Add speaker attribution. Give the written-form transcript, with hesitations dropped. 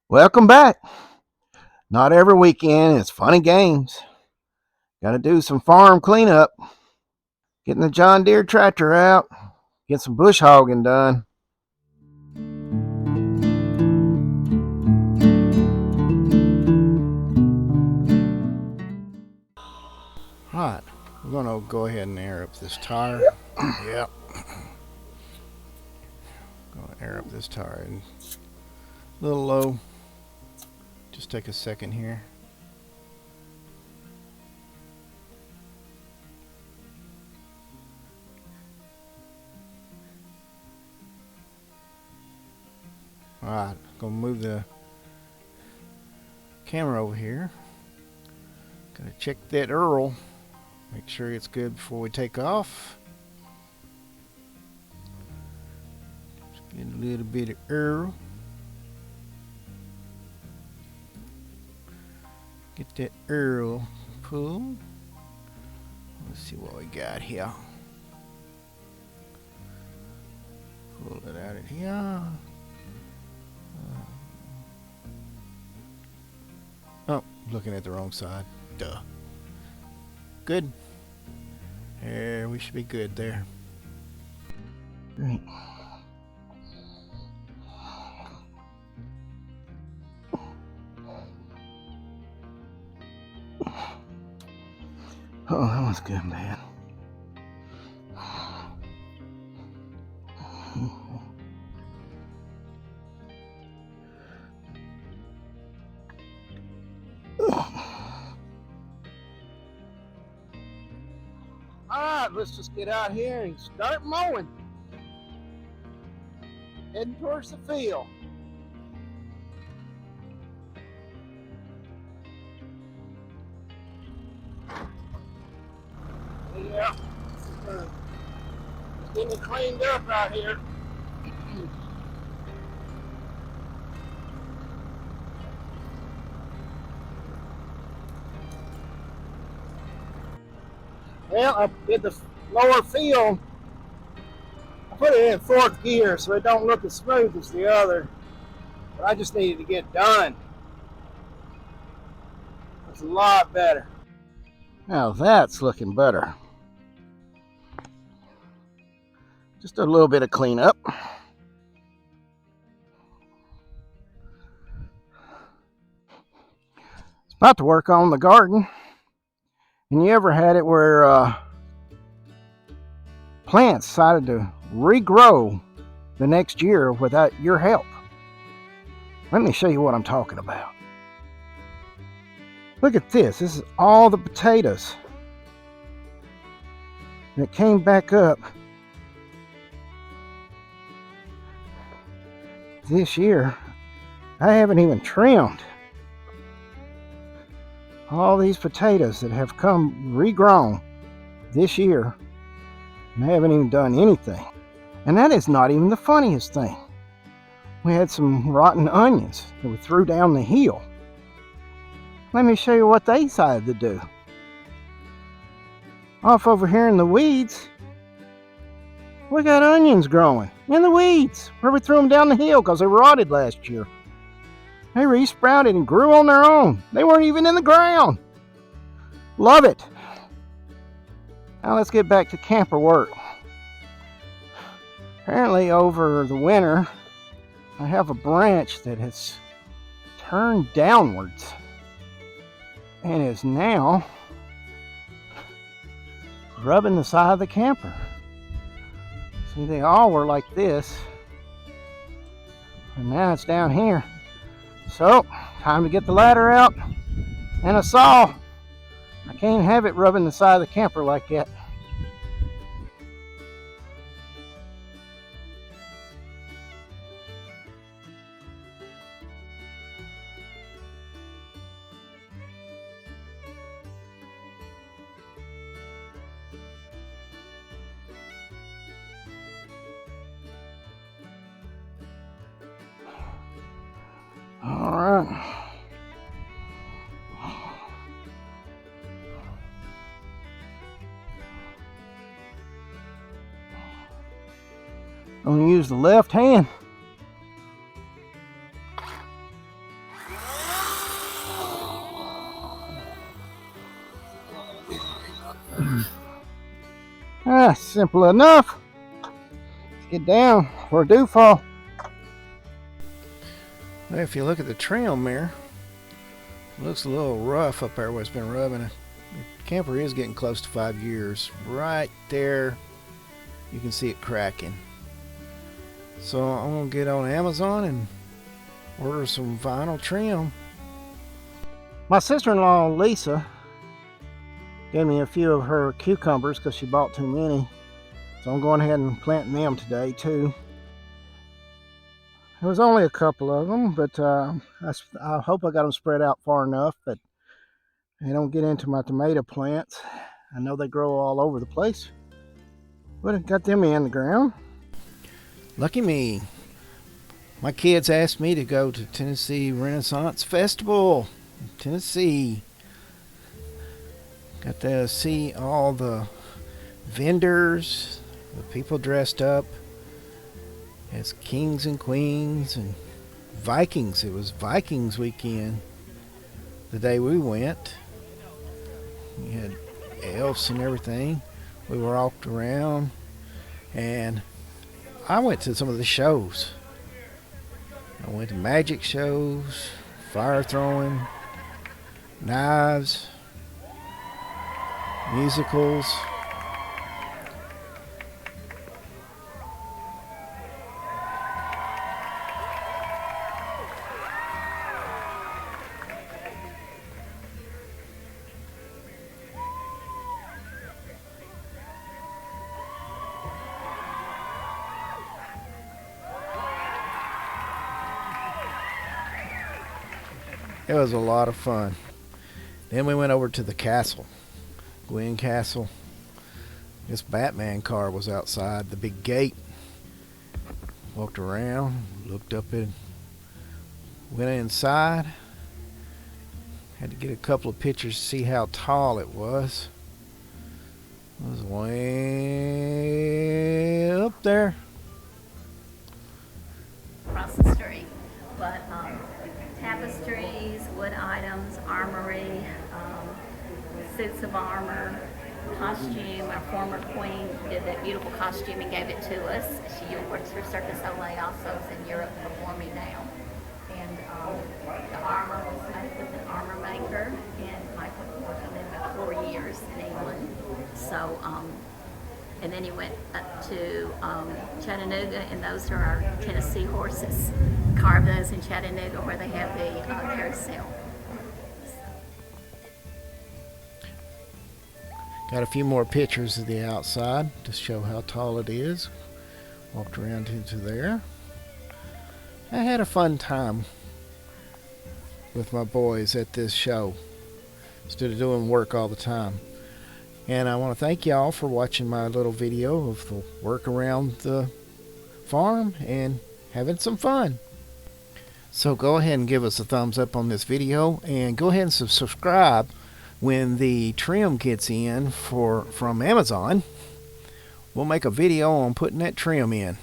Speaker 1: Welcome back. Not every weekend is fun and games. Got to do some farm cleanup. Getting the John Deere tractor out. Get some bush hogging done. Alright, we're going to go ahead and air up this tire. Yep. Going to air up this tire. And a little low. Just take a second here. Alright, gonna move the camera over here. Gotta check that Earl. Make sure it's good before we take off. Just get a little bit of Earl. Get that Earl pulled. Let's see what we got here. Pull it out of here. Oh, looking at the wrong side. Duh. Good. There, we should be good there. Great. Oh, that was good, man. Alright, let's just get out here and start mowing. Heading towards the field. Yeah, getting it cleaned up out here. Well, I did the lower field. I put it in fourth gear so it don't look as smooth as the other. But I just needed to get done. It's a lot better. Now that's looking better. Just a little bit of cleanup. It's about to work on the garden. And you ever had it where plants decided to regrow the next year without your help? Let me show you what I'm talking about. Look at this. This is all the potatoes that came back up this year. I haven't even trimmed all these potatoes that have come regrown this year, and I haven't even done anything. And that is not even the funniest thing. We had some rotten onions that we threw down the hill. Let me show you what they decided to do. Off over here in the weeds, we got onions growing in the weeds where we threw them down the hill because they rotted last year. They resprouted and grew on their own. They weren't even in the ground. Love it. Now let's get back to camper work. Apparently over the winter, I have a branch that has turned downwards and is now rubbing the side of the camper. See, they all were like this, and now it's down here. So, time to get the ladder out and a saw. I can't have it rubbing the side of the camper like that. All right. I'm going to use the left hand Simple enough. Let's get down for a dew fall. Well, if you look at the trim there, it looks a little rough up there where it's been rubbing. The camper is getting close to 5 years. Right there, you can see it cracking. So I'm gonna get on Amazon and order some vinyl trim. My sister-in-law Lisa gave me a few of her cucumbers because she bought too many, so I'm going ahead and planting them today too. There was only a couple of them, but I hope I got them spread out far enough that they don't get into my tomato plants. I know they grow all over the place, but I got them in the ground. Lucky me. My kids asked me to go to Tennessee Renaissance Festival in Tennessee. Got to see all the vendors, the people dressed up as kings and queens and Vikings. It was Vikings weekend the day we went. We had elves and everything. We walked around, and I went to some of the shows. I went to magic shows, fire throwing, knives, musicals. It was a lot of fun. Then we went over to the castle, Gwen Castle. This Batman car was outside the big gate. Walked around, looked up and went inside. Had to get a couple of pictures to see how tall it was. It was way up there.
Speaker 2: Across the street, but tapestries, wood items, armory, suits of armor, costume. Our former queen did that beautiful costume and gave it to us. She works for Circus Olay, also is in Europe performing now. And the armor was made with an armor maker, and Michael worked on it about 4 years in England. So, and then he went up to Chattanooga, and those are our Tennessee horses. Carved those in Chattanooga where they have the carousel.
Speaker 1: Got a few more pictures of the outside to show how tall it is. Walked around into there. I had a fun time with my boys at this show instead of doing work all the time. And I want to thank y'all for watching my little video of the work around the farm and having some fun. So go ahead and give us a thumbs up on this video, and go ahead and subscribe when the trim gets in from Amazon. We'll make a video on putting that trim in.